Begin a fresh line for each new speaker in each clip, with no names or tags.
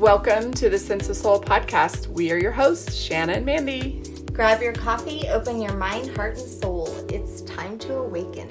Welcome to the Sense of Soul podcast. We are your hosts, Shanna and Mandy.
Grab your coffee, open your mind, heart, and soul. It's time to awaken.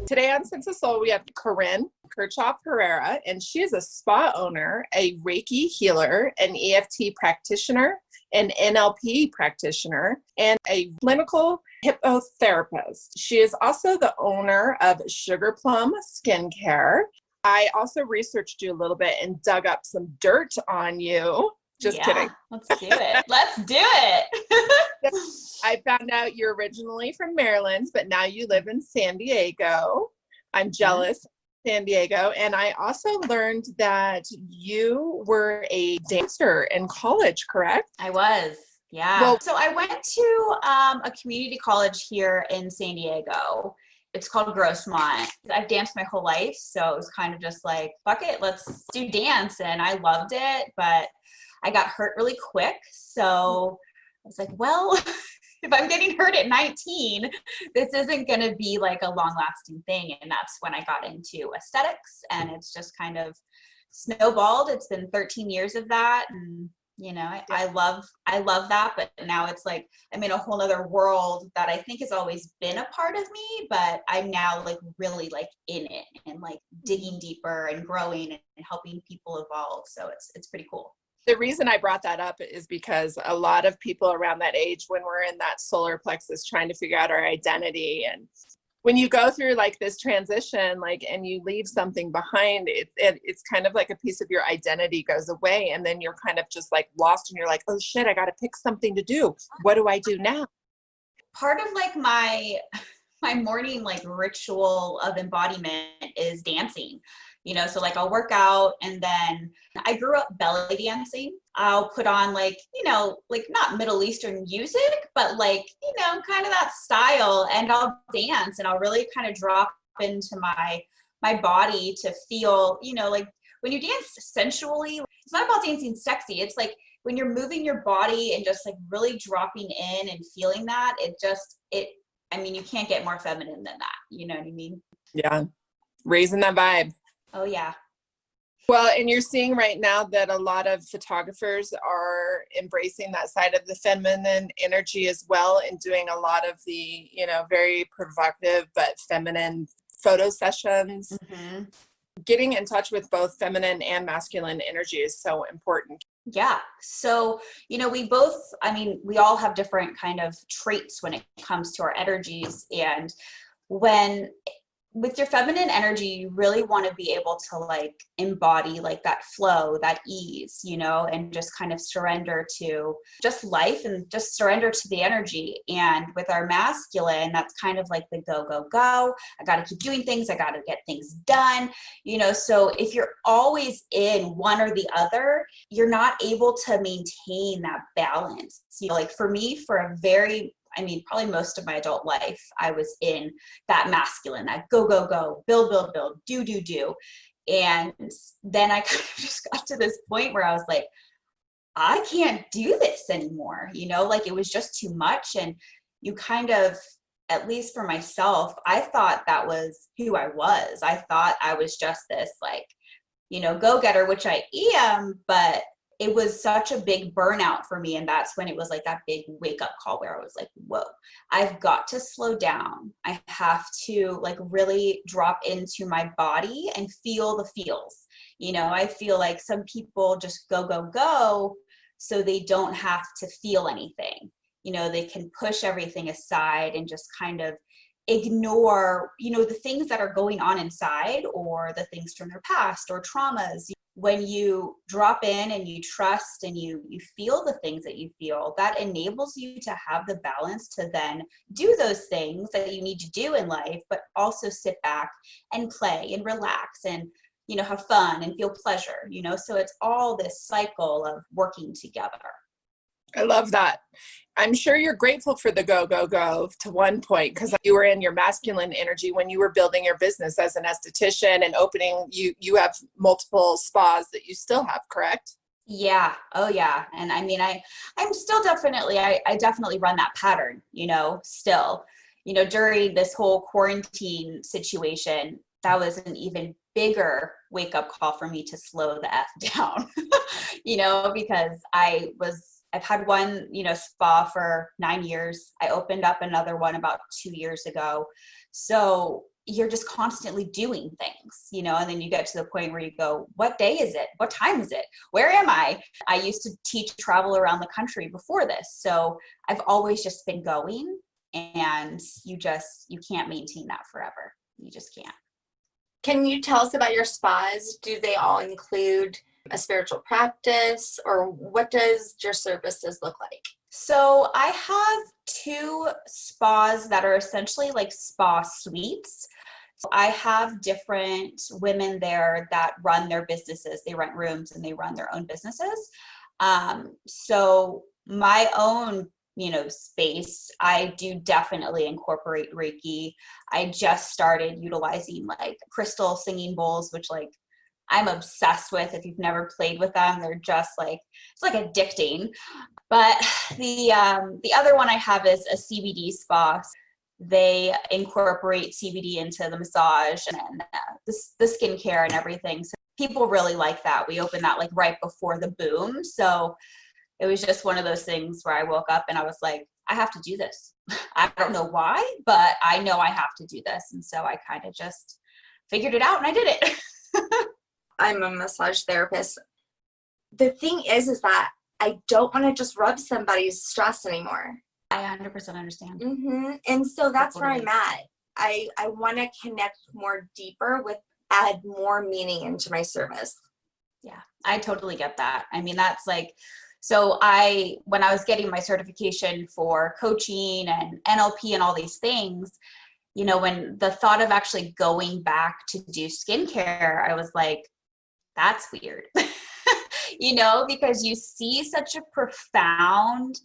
Today on Sense of Soul, we have Caryn Kirchhoff-Herrera, and she is a spa owner, a Reiki healer, an EFT practitioner, an NLP practitioner, and a clinical hypnotherapist. She is also the owner of Sugar Plum Skincare. I also researched you a little bit and dug up some dirt on you. Just kidding.
Let's do it. Let's do it.
I found out you're originally from Maryland, but now you live in San Diego. I'm jealous of San Diego. And I also learned that you were a dancer in college, correct?
I was. Yeah. Well, so I went to a community college here in San Diego. It's called Grossmont. I've danced my whole life, so it was kind of just like, fuck it, let's do dance. And I loved it, but I got hurt really quick. So I was like, well, if I'm getting hurt at 19, this isn't going to be like a long-lasting thing. And that's when I got into aesthetics, and it's just kind of snowballed. It's been 13 years of that. And you know, I love that, but now it's like I'm in a whole other world that I think has always been a part of me, but I'm now like really like in it and like digging deeper and growing and helping people evolve. So it's pretty cool.
The reason I brought that up is because a lot of people around that age, when we're in that solar plexus trying to figure out our identity, and when you go through like this transition, like, and you leave something behind, it's kind of like a piece of your identity goes away. And then you're kind of just like lost, and you're like, oh shit, I got to pick something to do. What do I do now?
Part of like my morning, like ritual of embodiment is dancing, you know? So like I'll work out, and then I grew up belly dancing. I'll put on like, you know, like not Middle Eastern music, but like, you know, kind of that style, and I'll dance and I'll really kind of drop into my body to feel, you know, like when you dance sensually, it's not about dancing sexy. It's like when you're moving your body and just like really dropping in and feeling that, I mean, you can't get more feminine than that. You know what I mean?
Yeah. Raising that vibe.
Oh yeah.
Well, and you're seeing right now that a lot of photographers are embracing that side of the feminine energy as well, and doing a lot of the, you know, very provocative but feminine photo sessions. Mm-hmm. Getting in touch with both feminine and masculine energy is so important.
Yeah. So, you know, we all have different kind of traits when it comes to our energies. And with your feminine energy, you really want to be able to like embody like that flow, that ease, you know, and just kind of surrender to just life and just surrender to the energy. And with our masculine, that's kind of like the go, go, go. I got to keep doing things. I got to get things done, you know. So if you're always in one or the other, you're not able to maintain that balance. You know, like for me, probably most of my adult life, I was in that masculine, that go, go, go, build, build, build, do, do, do. And then I kind of just got to this point where I was like, I can't do this anymore. You know, like it was just too much. And you kind of, at least for myself, I thought that was who I was. I thought I was just this like, you know, go-getter, which I am, but it was such a big burnout for me. And that's when it was like that big wake up call where I was like, whoa, I've got to slow down. I have to like really drop into my body and feel the feels. You know, I feel like some people just go, go, go, so they don't have to feel anything. You know, they can push everything aside and just kind of ignore, you know, the things that are going on inside, or the things from their past or traumas. When you drop in and you trust and you feel the things that you feel, that enables you to have the balance to then do those things that you need to do in life, but also sit back and play and relax and, you know, have fun and feel pleasure, you know. So it's all this cycle of working together.
I love that. I'm sure you're grateful for the go, go, go to one point, because you were in your masculine energy when you were building your business as an esthetician and opening, you have multiple spas that you still have, correct?
Yeah. Oh yeah. And I mean, I'm still definitely, I definitely run that pattern, you know, still, you know, during this whole quarantine situation, that was an even bigger wake up call for me to slow the F down, because I've had one, spa for 9 years. I opened up another one about 2 years ago. So you're just constantly doing things, and then you get to the point where you go, what day is it? What time is it? Where am I? I used to teach travel around the country before this. So I've always just been going, and you can't maintain that forever. You just can't.
Can you tell us about your spas? Do they all include a spiritual practice, or what does your services look like?
So I have 2 spas that are essentially like spa suites. So I have different women there that run their businesses. They rent rooms and they run their own businesses. So my own space, I do definitely incorporate Reiki. I just started utilizing like crystal singing bowls, which I'm obsessed with. If you've never played with them, they're just it's like addicting. But the other one I have is a CBD spa. They incorporate CBD into the massage and the skincare and everything. So people really like that. We opened that right before the boom. So it was just one of those things where I woke up and I was like, I have to do this. I don't know why, but I know I have to do this. And so I kind of just figured it out and I did it.
I'm a massage therapist. The thing is that I don't want to just rub somebody's stress anymore.
I 100% understand.
Mm-hmm. And so that's where I'm at. I want to connect more deeper add more meaning into my service.
Yeah, I totally get that. I mean, that's so when I was getting my certification for coaching and NLP and all these things, when the thought of actually going back to do skincare, I was like, that's weird, because you see such a profound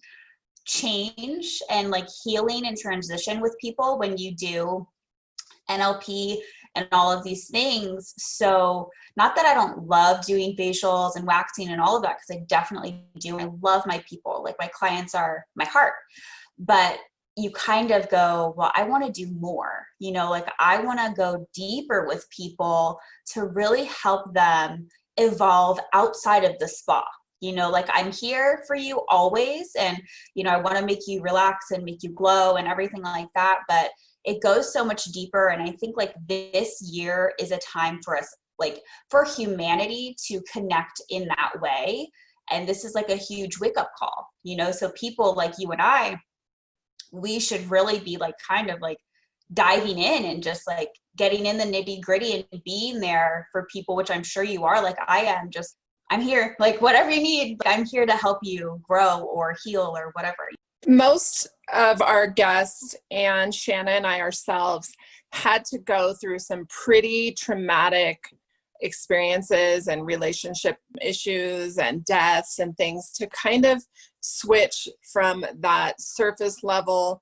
change and healing and transition with people when you do NLP and all of these things. So not that I don't love doing facials and waxing and all of that, because I definitely do. I love my people. My clients are my heart. But you kind of go, well, I want to do more. I want to go deeper with people to really help them evolve outside of the spa. I'm here for you always. And, I want to make you relax and make you glow and everything like that. But it goes so much deeper. And I think this year is a time for us, for humanity to connect in that way. And this is a huge wake up call, so people like you and I, we should really be diving in and just getting in the nitty gritty and being there for people, which I'm sure you are. I am. I'm here, whatever you need. I'm here to help you grow or heal or whatever.
Most of our guests and Shanna and I ourselves had to go through some pretty traumatic experiences and relationship issues and deaths and things to kind of switch from that surface level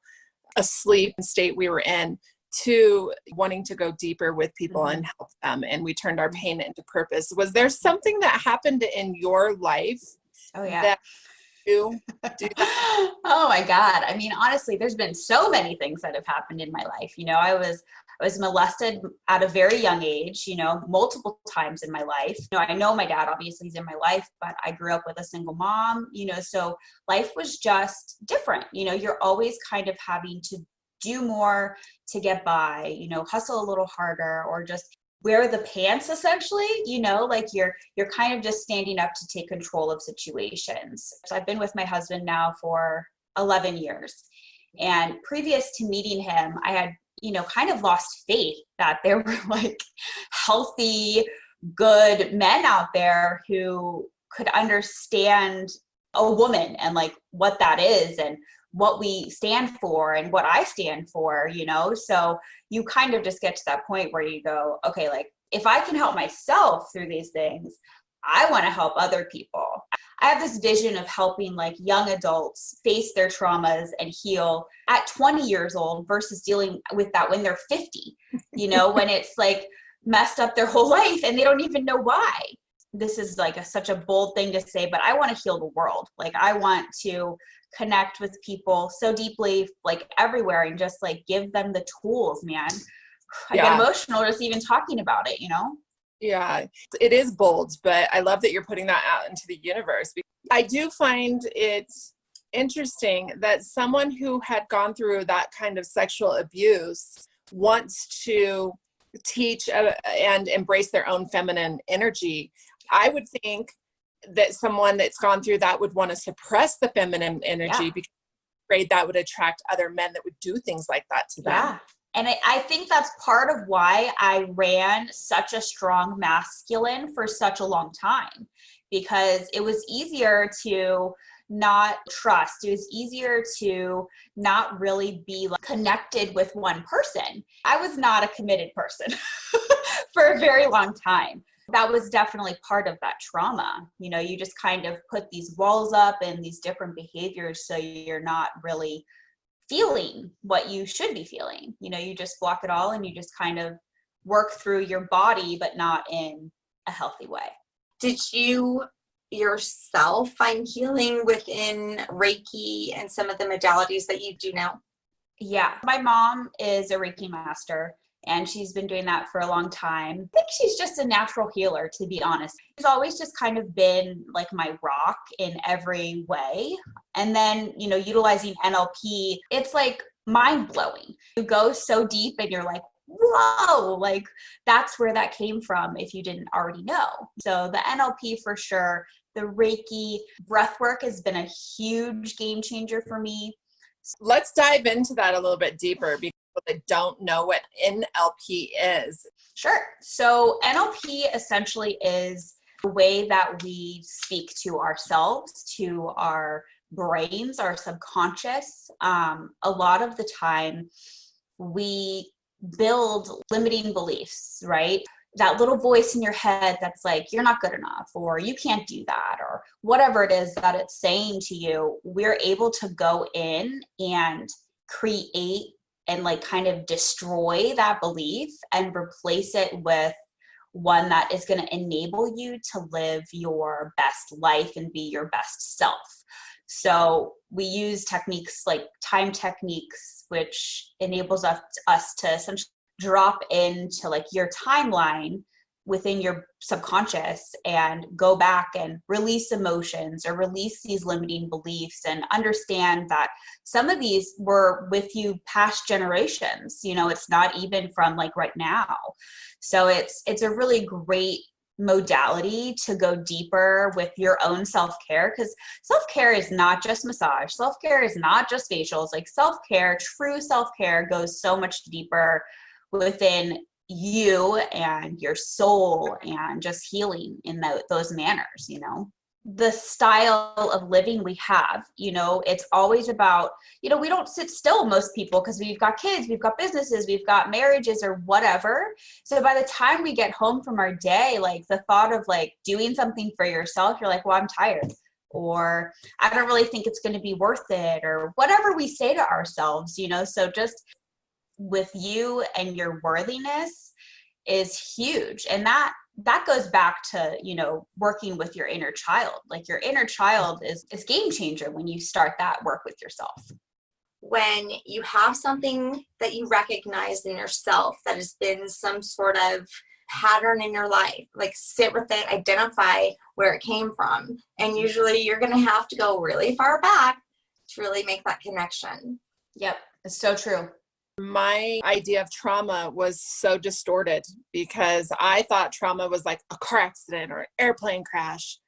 asleep state we were in to wanting to go deeper with people and help them. And we turned our pain into purpose. Was there something that happened in your life?
Oh, yeah.
That you do that?
Oh my God. I mean, honestly, there's been so many things that have happened in my life. I was molested at a very young age, multiple times in my life. I know my dad obviously is in my life, but I grew up with a single mom, so life was just different. You're always kind of having to do more to get by, hustle a little harder, or just wear the pants essentially, you're kind of just standing up to take control of situations. So I've been with my husband now for 11 years. And previous to meeting him, I had, kind of lost faith that there were healthy, good men out there who could understand a woman and what that is and what we stand for and what I stand for, so you kind of just get to that point where you go, okay, if I can help myself through these things, I want to help other people. I have this vision of helping young adults face their traumas and heal at 20 years old versus dealing with that when they're 50, when it's messed up their whole life and they don't even know why. This is such a bold thing to say, but I want to heal the world. I want to connect with people so deeply, everywhere, and just give them the tools, man. I get emotional just even talking about it,
Yeah, it is bold, but I love that you're putting that out into the universe. I do find it interesting that someone who had gone through that kind of sexual abuse wants to teach and embrace their own feminine energy. I would think that someone that's gone through that would want to suppress the feminine energy because they're afraid that would attract other men that would do things like that to them.
Yeah. And I think that's part of why I ran such a strong masculine for such a long time, because it was easier to not trust. It was easier to not really be like connected with one person. I was not a committed person for a very long time. That was definitely part of that trauma. You know, you just kind of put these walls up and these different behaviors so you're not really feeling what you should be feeling. You know, you just block it all and you just kind of work through your body, but not in a healthy way.
Did you yourself find healing within Reiki and some of the modalities that you do now?
Yeah. My mom is a Reiki master and she's been doing that for a long time. I think she's just a natural healer, to be honest. She's always just kind of been like my rock in every way. And then, you know, utilizing NLP, it's like mind blowing. You go so deep and you're like, whoa, like that's where that came from if you didn't already know. So the NLP for sure, the Reiki, breath work has been a huge game changer for me.
Let's dive into that a little bit deeper because that don't know what NLP is.
Sure. So NLP essentially is the way that we speak to ourselves, to our brains, our subconscious. A lot of the time we build limiting beliefs, right? That little voice in your head that's like, you're not good enough, or you can't do that, or whatever it is that it's saying to you, we're able to go in and create and like kind of destroy that belief and replace it with one that is going to enable you to live your best life and be your best self. So we use techniques like time techniques, which enables us to essentially drop into like your timeline within your subconscious and go back and release emotions or release these limiting beliefs and understand that some of these were with you past generations. You know, it's not even from like right now. So it's a really great modality to go deeper with your own self-care, because self-care is not just massage. Self-care is not just facials. Like self-care, true self-care goes so much deeper within you and your soul and just healing in those manners. You know, the style of living we have, you know, it's always about, you know, we don't sit still, most people, because we've got kids, we've got businesses, we've got marriages or whatever. So by the time we get home from our day, like the thought of like doing something for yourself, you're like, well, I'm tired, or I don't really think it's going to be worth it, or whatever we say to ourselves, you know. So just with you and your worthiness is huge. And that goes back to, you know, working with your inner child. Like your inner child is game changer when you start that work with yourself.
When you have something that you recognize in yourself that has been some sort of pattern in your life, like sit with it, identify where it came from. And usually you're going to have to go really far back to really make that connection.
Yep. It's so true.
My idea of trauma was so distorted because I thought trauma was like a car accident or an airplane crash.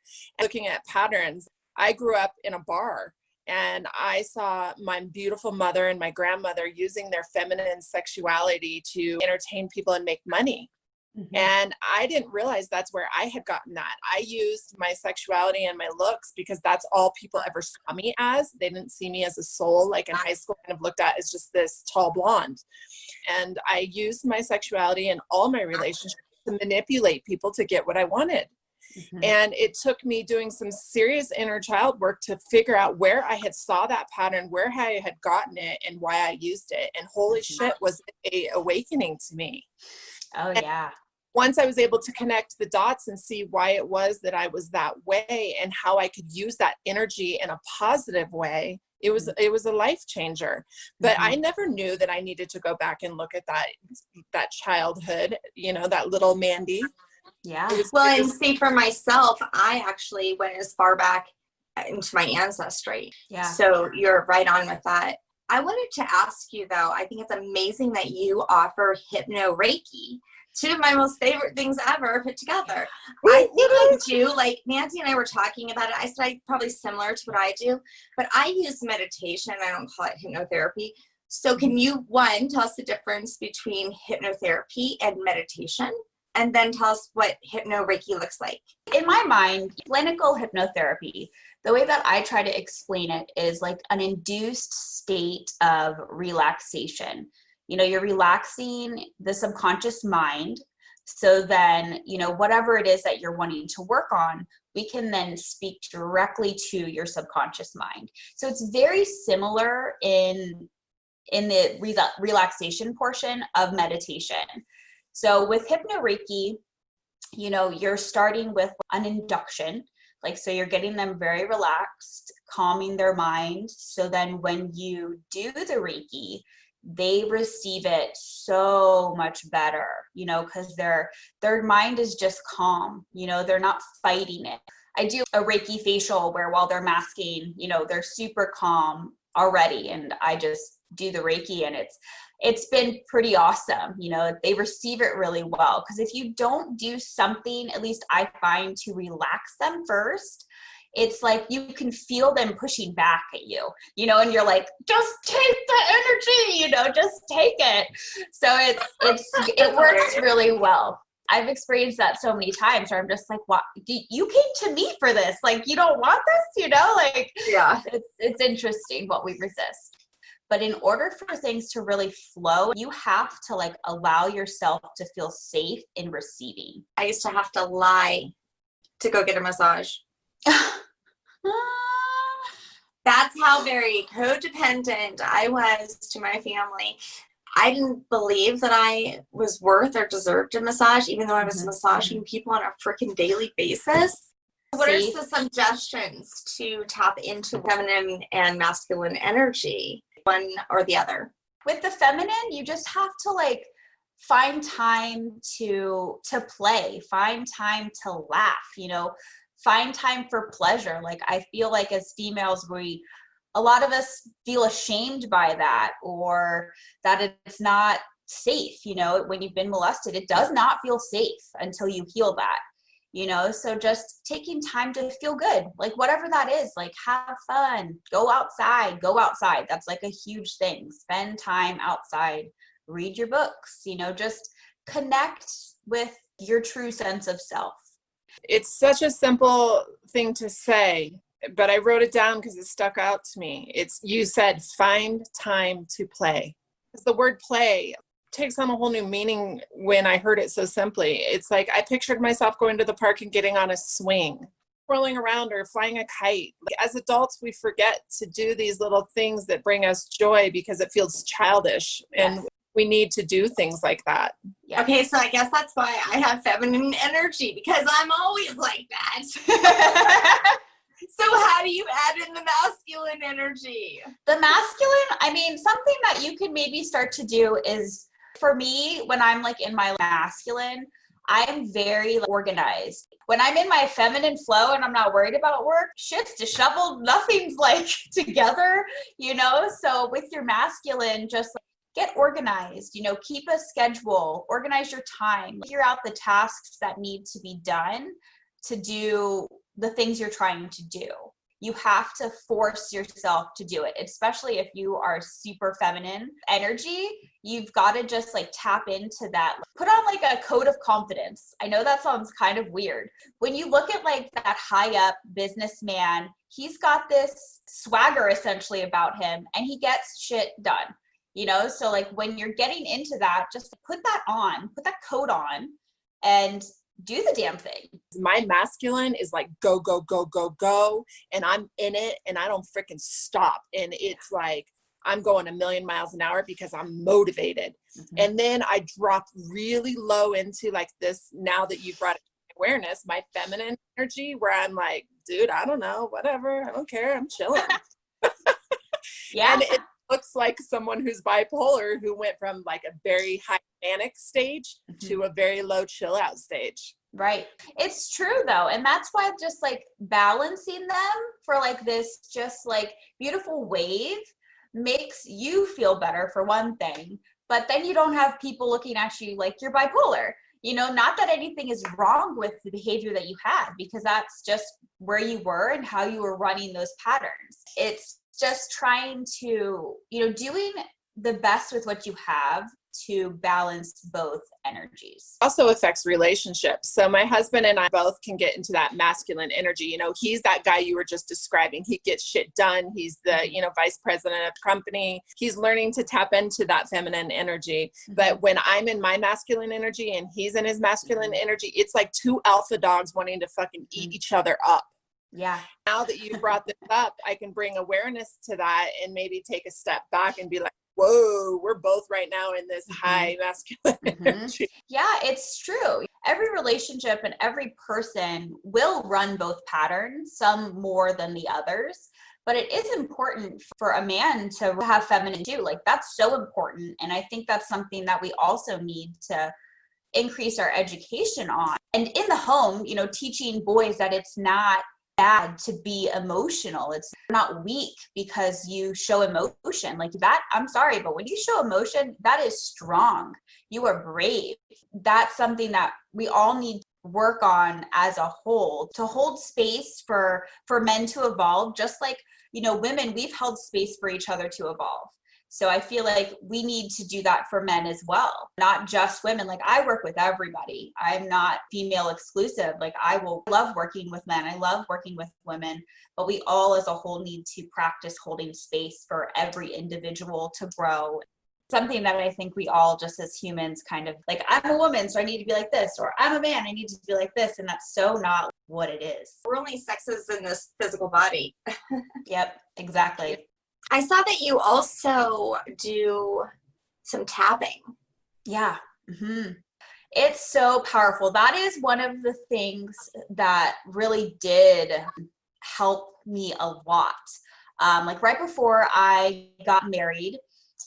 Looking at patterns, I grew up in a bar and I saw my beautiful mother and my grandmother using their feminine sexuality to entertain people and make money. Mm-hmm. And I didn't realize that's where I had gotten that. I used my sexuality and my looks because that's all people ever saw me as. They didn't see me as a soul, like in high school, kind of looked at as just this tall blonde. And I used my sexuality in all my relationships to manipulate people to get what I wanted. Mm-hmm. And it took me doing some serious inner child work to figure out where I had saw that pattern, where I had gotten it, and why I used it. And holy shit, was it an awakening to me.
Oh, yeah.
Once I was able to connect the dots and see why it was that I was that way and how I could use that energy in a positive way, it was a life changer. But I never knew that I needed to go back and look at that childhood, you know, that little Mandy,
Yeah.
Well, and see, for myself, I actually went as far back into my ancestry.
Yeah.
So you're right on with that. I wanted to ask you, though, I think it's amazing that you offer Hypno Reiki, two of my most favorite things ever put together. I think I do, like Nancy and I were talking about it. I said probably similar to what I do, but I use meditation. I don't call it hypnotherapy. So can you, one, tell us the difference between hypnotherapy and meditation? And then tell us what Hypno Reiki looks like.
In my mind, clinical hypnotherapy, the way that I try to explain it is like an induced state of relaxation. You're relaxing the subconscious mind. So then, whatever it is that you're wanting to work on, we can then speak directly to your subconscious mind. So it's very similar in the relaxation portion of meditation. So with Hypno Reiki, you're starting with an induction, so you're getting them very relaxed, calming their mind. So then when you do the Reiki, they receive it so much better, because their mind is just calm, they're not fighting it. I do a Reiki facial where while they're masking, they're super calm already. And I just do the Reiki, and it's been pretty awesome. They receive it really well, because if you don't do something, at least I find, to relax them first, it's like you can feel them pushing back at you, and you're like, just take the energy, just take it. So it works really well. I've experienced that so many times where I'm just like, what, you came to me for this? You don't want this,
Yeah.
It's interesting what we resist. But in order for things to really flow, you have to allow yourself to feel safe in receiving.
I used to have to lie to go get a massage. That's how very codependent I was to my family. I didn't believe that I was worth or deserved a massage, even though I was massaging people on a freaking daily basis. What are some suggestions to tap into feminine and masculine energy, one or the other?
With the feminine, you just have to find time to play, find time to laugh, find time for pleasure. I feel like as females, a lot of us feel ashamed by that, or that it's not safe. When you've been molested, it does not feel safe until you heal that. So just taking time to feel good, whatever that is, have fun, go outside. That's a huge thing. Spend time outside, read your books, just connect with your true sense of self.
It's such a simple thing to say, but I wrote it down because it stuck out to me. You said, find time to play. It's the word play takes on a whole new meaning when I heard it so simply. It's I pictured myself going to the park and getting on a swing, rolling around, or flying a kite. As adults, we forget to do these little things that bring us joy because it feels childish. Yes. And we need to do things like that.
Yeah. Okay, so I guess that's why I have feminine energy, because I'm always like that. So how do you add in the masculine energy?
The masculine, something that you could maybe start to do is, for me, when I'm in my masculine, I'm very organized. When I'm in my feminine flow and I'm not worried about work, shit's disheveled, nothing's together, So with your masculine, just get organized, keep a schedule, organize your time, figure out the tasks that need to be done to do the things you're trying to do. You have to force yourself to do it, especially if you are super feminine energy. You've got to just tap into that. Put on a code of confidence. I know that sounds kind of weird. When you look at that high up businessman, he's got this swagger essentially about him, and he gets shit done. So when you're getting into that, just put that coat on and do the damn thing.
My masculine is go, go, go, go, go. And I'm in it and I don't freaking stop. And it's I'm going a million miles an hour because I'm motivated. Mm-hmm. And then I drop really low into this, now that you've brought it to awareness, my feminine energy, where I'm dude, I don't know, whatever. I don't care. I'm chilling.
Yeah.
And it looks like someone who's bipolar, who went from a very high manic stage to a very low chill out stage.
Right. It's true though. And that's why just like balancing them for like this just like beautiful wave makes you feel better for one thing, but then you don't have people looking at you like you're bipolar. Not that anything is wrong with the behavior that you had, because that's just where you were and how you were running those patterns. It's just trying to, doing the best with what you have to balance both energies.
Also affects relationships. So my husband and I both can get into that masculine energy. He's that guy you were just describing. He gets shit done. He's the, vice president of the company. He's learning to tap into that feminine energy. But when I'm in my masculine energy and he's in his masculine energy, it's like two alpha dogs wanting to fucking eat each other up.
Yeah.
Now that you brought this up, I can bring awareness to that and maybe take a step back and be like, whoa, we're both right now in this high masculine energy.
Yeah, it's true. Every relationship and every person will run both patterns, some more than the others. But it is important for a man to have feminine too. Like, that's so important. And I think that's something that we also need to increase our education on. And in the home, teaching boys that it's not bad to be emotional. It's not weak because you show emotion like that. I'm sorry, but when you show emotion, that is strong. You are brave. That's something that we all need to work on as a whole, to hold space for men to evolve. Just like, women, we've held space for each other to evolve. So I feel like we need to do that for men as well, not just women. Like, I work with everybody. I'm not female exclusive. Like, I will love working with men. I love working with women, but we all as a whole need to practice holding space for every individual to grow. Something that I think we all just as humans kind of like, I'm a woman, so I need to be like this, or I'm a man, I need to be like this. And that's so not what it is.
We're only sexes in this physical body.
Yep, exactly.
I saw that you also do some tapping.
Yeah. Mm-hmm. It's so powerful. That is one of the things that really did help me a lot. Like right before I got married,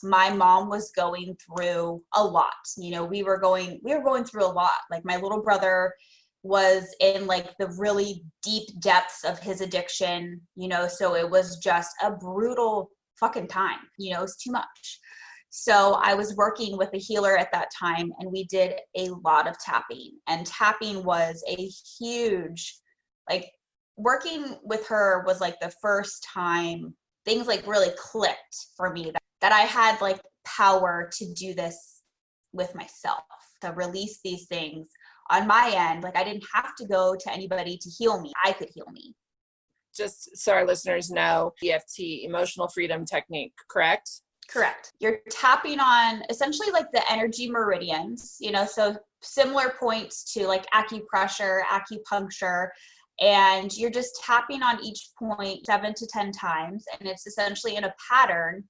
my mom was going through a lot. We were going through a lot. Like, my little brother was in like the really deep depths of his addiction, so it was just a brutal fucking time, it was too much. So I was working with a healer at that time, and we did a lot of tapping, and tapping was a huge, like, working with her was like the first time things like really clicked for me, that I had like power to do this with myself, to release these things on my end. Like, I didn't have to go to anybody to heal me. I could heal me.
Just so our listeners know, EFT, emotional freedom technique, correct?
Correct. You're tapping on essentially like the energy meridians, so similar points to like acupressure, acupuncture, and you're just tapping on each point 7 to 10 times, and it's essentially in a pattern.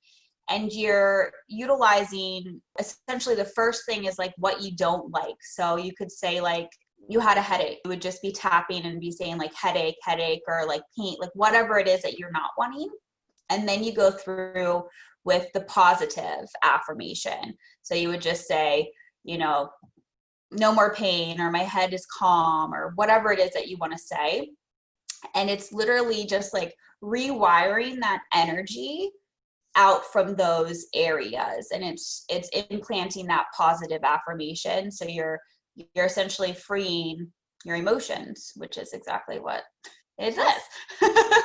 And you're utilizing, essentially the first thing is like what you don't like. So you could say like, you had a headache, you would just be tapping and be saying like headache, or like pain, like whatever it is that you're not wanting. And then you go through with the positive affirmation. So you would just say, no more pain, or my head is calm, or whatever it is that you want to say. And it's literally just like rewiring that energy out from those areas, and it's implanting that positive affirmation. So you're essentially freeing your emotions, which is exactly what it is.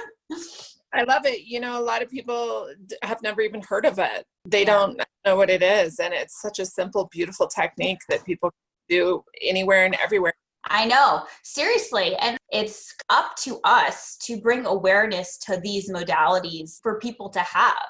I love it. A lot of people have never even heard of it. They don't know what it is, and it's such a simple, beautiful technique that people can do anywhere and everywhere.
I know, seriously. And it's up to us to bring awareness to these modalities for people to have,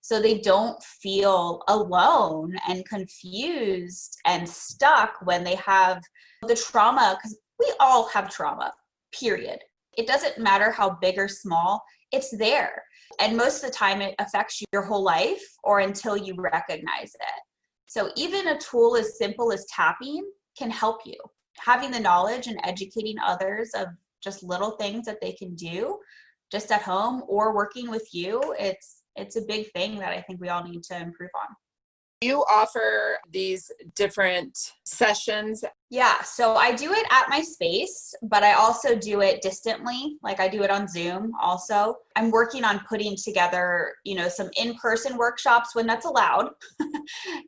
so they don't feel alone and confused and stuck when they have the trauma, because we all have trauma, period. It doesn't matter how big or small, it's there. And most of the time it affects you your whole life, or until you recognize it. So even a tool as simple as tapping can help you. Having the knowledge and educating others of just little things that they can do just at home or working with you, it's a big thing that I think we all need to improve on.
You offer these different sessions.
Yeah, so I do it at my space, but I also do it distantly. Like I do it on Zoom also. I'm working on putting together, some in-person workshops when that's allowed.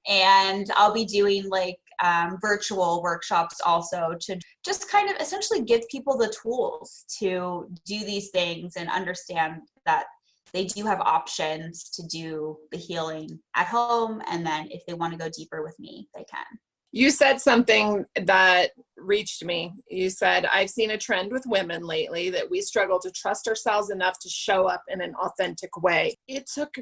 And I'll be doing like virtual workshops also to just kind of essentially give people the tools to do these things and understand that they do have options to do the healing at home. And then if they want to go deeper with me, they can.
You said something that reached me. You said, I've seen a trend with women lately that we struggle to trust ourselves enough to show up in an authentic way. It took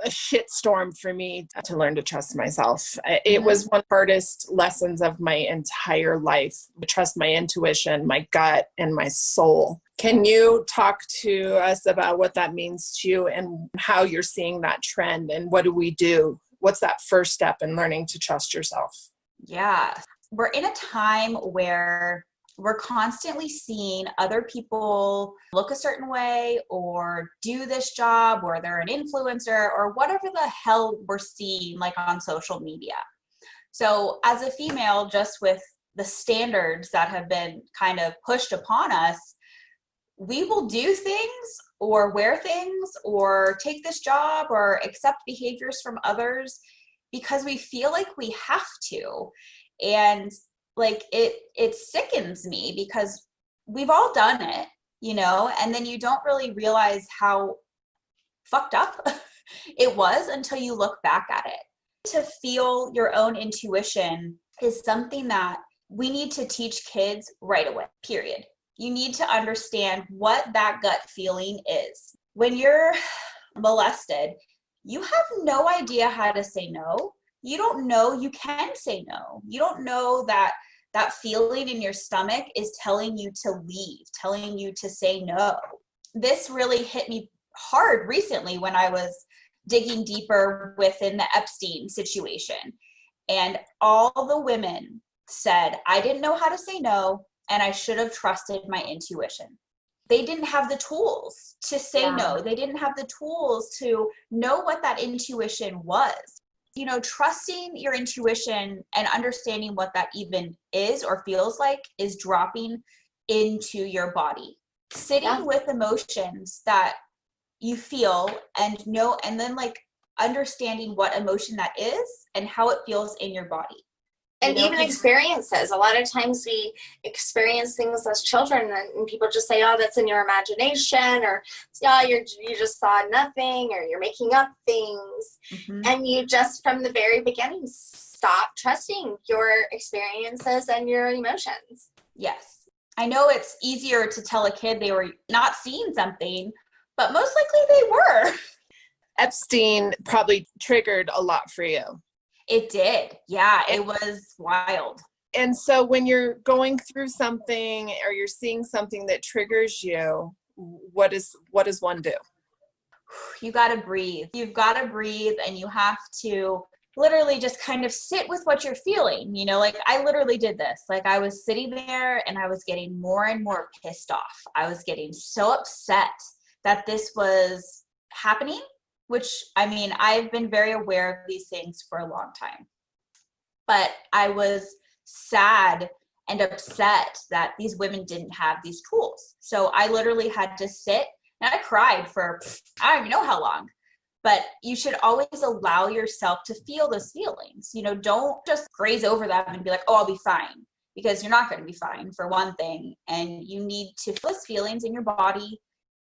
a shitstorm for me to learn to trust myself. It was one of the hardest lessons of my entire life, to trust my intuition, my gut, and my soul. Can you talk to us about what that means to you and how you're seeing that trend, and what do we do? What's that first step in learning to trust yourself?
Yeah, we're in a time where we're constantly seeing other people look a certain way or do this job, or they're an influencer or whatever the hell we're seeing like on social media. So as a female, just with the standards that have been kind of pushed upon us, we will do things or wear things or take this job or accept behaviors from others because we feel like we have to. And like it sickens me because we've all done it, and then you don't really realize how fucked up it was until you look back at it. To feel your own intuition is something that we need to teach kids right away, period. You need to understand what that gut feeling is. When you're molested, you have no idea how to say no. You don't know you can say no. You don't know that that feeling in your stomach is telling you to leave, telling you to say no. This really hit me hard recently when I was digging deeper within the Epstein situation. And all the women said, I didn't know how to say no, and I should have trusted my intuition. They didn't have the tools to say no. They didn't have the tools to know what that intuition was. Trusting your intuition and understanding what that even is or feels like is dropping into your body. Sitting with emotions that you feel and know, and then like understanding what emotion that is and how it feels in your body.
And even experiences. A lot of times we experience things as children and people just say, oh, that's in your imagination, or yeah, you just saw nothing, or you're making up things. And you just from the very beginning stop trusting your experiences and your emotions.
Yes. I know it's easier to tell a kid they were not seeing something, but most likely they were.
Epstein probably triggered a lot for you.
It did. Yeah, it was wild.
And so when you're going through something or you're seeing something that triggers you, what does one do?
You got to breathe. You've got to breathe, and you have to literally just kind of sit with what you're feeling. Like I literally did this. Like I was sitting there and I was getting more and more pissed off. I was getting so upset that this was happening. Which, I've been very aware of these things for a long time. But I was sad and upset that these women didn't have these tools. So I literally had to sit, and I cried for, I don't even know how long. But you should always allow yourself to feel those feelings. Don't just graze over them and be like, oh, I'll be fine. Because you're not going to be fine, for one thing. And you need to feel those feelings in your body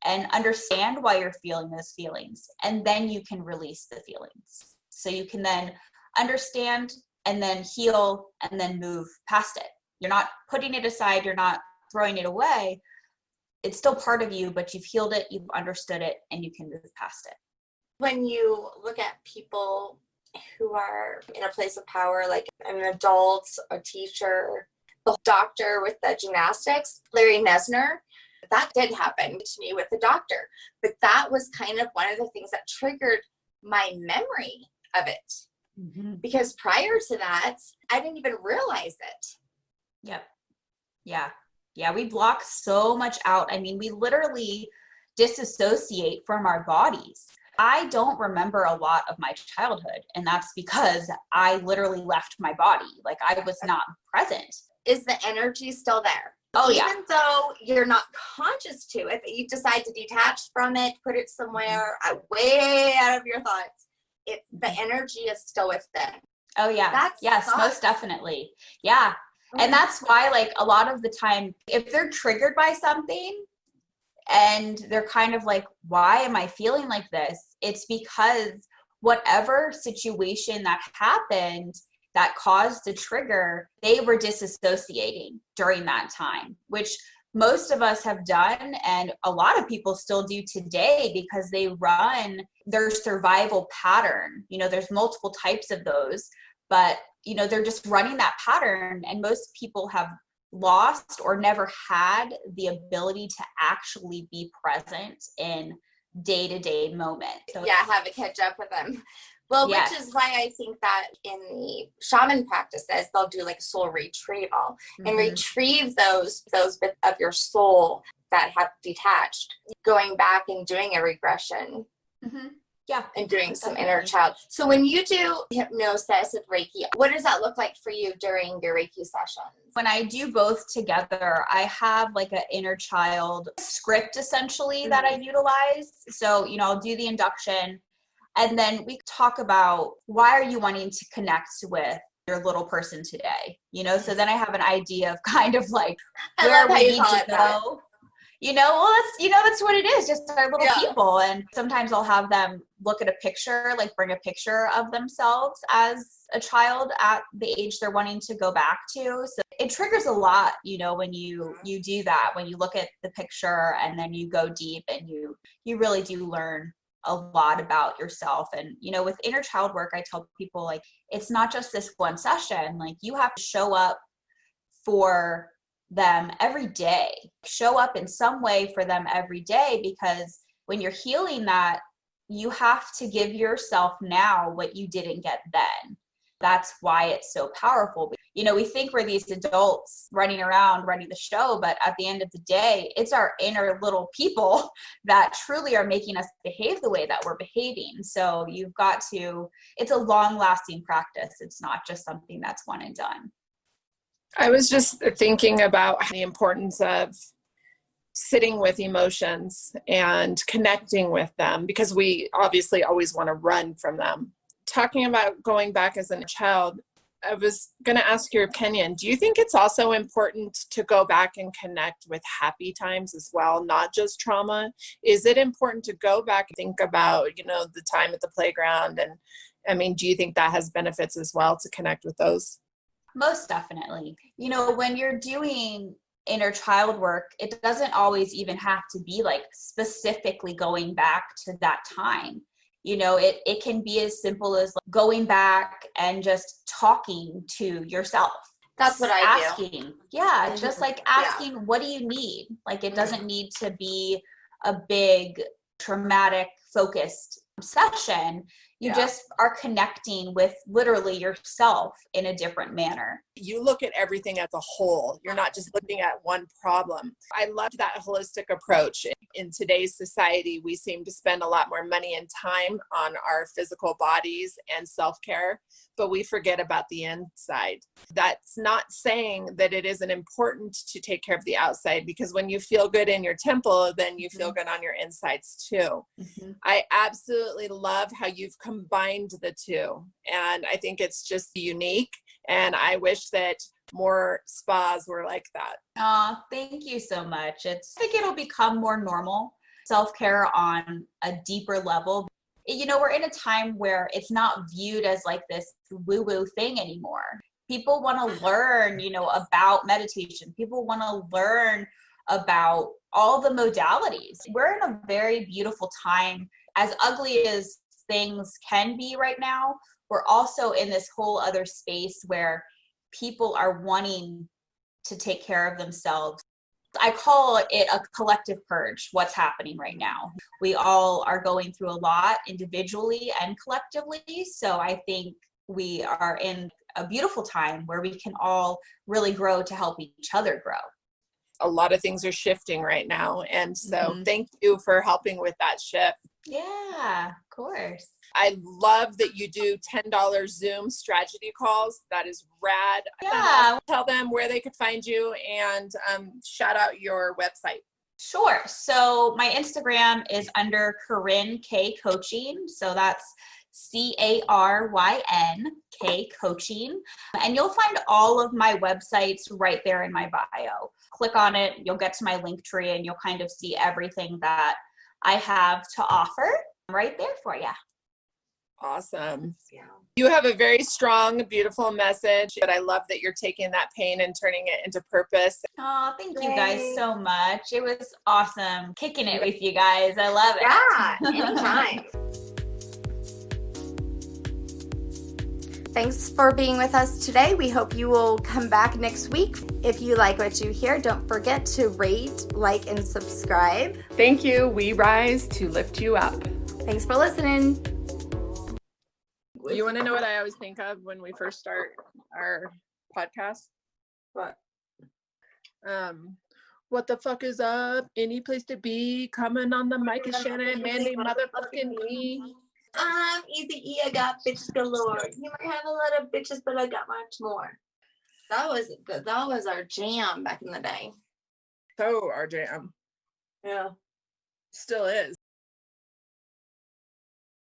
and understand why you're feeling those feelings. And then you can release the feelings. So you can then understand and then heal and then move past it. You're not putting it aside. You're not throwing it away. It's still part of you, but you've healed it, you've understood it, and you can move past it.
When you look at people who are in a place of power, like an adult, a teacher, a doctor with the gymnastics, Larry Nesner, that did happen to me with the doctor. But that was kind of one of the things that triggered my memory of it. Because prior to that, I didn't even realize it.
Yep. Yeah, we block so much out. We literally disassociate from our bodies. I don't remember a lot of my childhood, and that's because I literally left my body. Like I was not present.
Is the energy still there?
Oh, yeah.
Even though you're not conscious to it, but you decide to detach from it, put it somewhere way out of your thoughts, the energy is still with them.
Oh, yeah. Yes,
sucks.
most definitely. Yeah. And that's why, like, a lot of the time, if they're triggered by something and they're kind of like, why am I feeling like this? It's because whatever situation that happened that caused the trigger, they were disassociating during that time, which most of us have done, and a lot of people still do today because they run their survival pattern. You know, there's multiple types of those, but, you know, they're just running that pattern, and most people have lost or never had the ability to actually be present in day-to-day moment. So,
yeah, have it catch up with them. Well,
yes.
Which is why I think that in the shaman practices, they'll do like soul retrieval and retrieve those bits of your soul that have detached, going back and doing a regression.
Yeah.
And doing some inner child. So when you do hypnosis with Reiki, what does that look like for you during your Reiki sessions?
When I do both together, I have like an inner child script essentially that I utilize. So, you know, I'll do the induction, and then we talk about why are you wanting to connect with your little person today? You know, so then I have an idea of kind of like where we need to go. You know, well, that's what it is, just our little people. And sometimes I'll have them look at a picture, like bring a picture of themselves as a child at the age they're wanting to go back to. So it triggers a lot, you know, when you do that, when you look at the picture and then you go deep and you really do learn a lot about yourself. And, you know, with inner child work, I tell people, like, it's not just this one session. Like, you have to show up for them every day, show up in some way for them every day, because when you're healing that, you have to give yourself now what you didn't get then. That's why it's so powerful. You know, we think we're these adults running around running the show, but at the end of the day, it's our inner little people that truly are making us behave the way that we're behaving. So you've got to, it's a long lasting practice. It's not just something that's one and done.
I was just thinking about the importance of sitting with emotions and connecting with them, because we obviously always want to run from them. Talking about going back as a child, I was going to ask your opinion. Do you think it's also important to go back and connect with happy times as well, not just trauma? Is it important to go back and think about, you know, the time at the playground? And I mean, do you think that has benefits as well to connect with those?
Most definitely. You know, when you're doing inner child work, it doesn't always even have to be like specifically going back to that time. You know, it can be as simple as like going back and just talking to yourself.
That's what I
do. Yeah, just like asking, what do you need? Like, it doesn't need to be a big traumatic focused session. You just are connecting with literally yourself in a different manner.
You look at everything as a whole. You're not just looking at one problem. I love that holistic approach. In today's society, we seem to spend a lot more money and time on our physical bodies and self-care, but we forget about the inside. That's not saying that it isn't important to take care of the outside, because when you feel good in your temple, then you feel good on your insides too. I absolutely love how you've combined the two. And I think it's just unique. And I wish that more spas were like that.
Oh, thank you so much. I think it'll become more normal, self-care on a deeper level. You know, we're in a time where it's not viewed as like this woo-woo thing anymore. People want to learn, you know, about meditation. People want to learn about all the modalities. We're in a very beautiful time. As ugly as things can be right now, we're also in this whole other space where people are wanting to take care of themselves. I call it a collective purge, what's happening right now. We all are going through a lot individually and collectively. So I think we are in a beautiful time where we can all really grow to help each other grow.
A lot of things are shifting right now. And so thank you for helping with that shift.
Yeah, of course.
I love that you do $10 Zoom strategy calls. That is rad.
Yeah.
Tell them where they could find you and shout out your website.
Sure. So my Instagram is under Caryn K Coaching. So that's CARYN K Coaching. And you'll find all of my websites right there in my bio. Click on it, you'll get to my link tree, and you'll kind of see everything that I have to offer right there for you.
Awesome.
Yeah.
You have a very strong, beautiful message, but I love that you're taking that pain and turning it into purpose.
Oh, thank you guys so much. It was awesome kicking it with you guys. I love it.
Yeah, anytime.
Thanks for being with us today. We hope you will come back next week. If you like what you hear, don't forget to rate, like, and subscribe.
Thank you. We rise to lift you up.
Thanks for listening.
You want to know what I always think of when we first start our podcast?
What?
What the fuck is up? Any place to be? Coming on the mic is Shannon, Mandy, motherfucking me.
Easy E, I got bitches galore. You might have a lot of bitches, but I got much more. That was good. That was our jam back in the day.
So our jam.
Yeah.
Still is.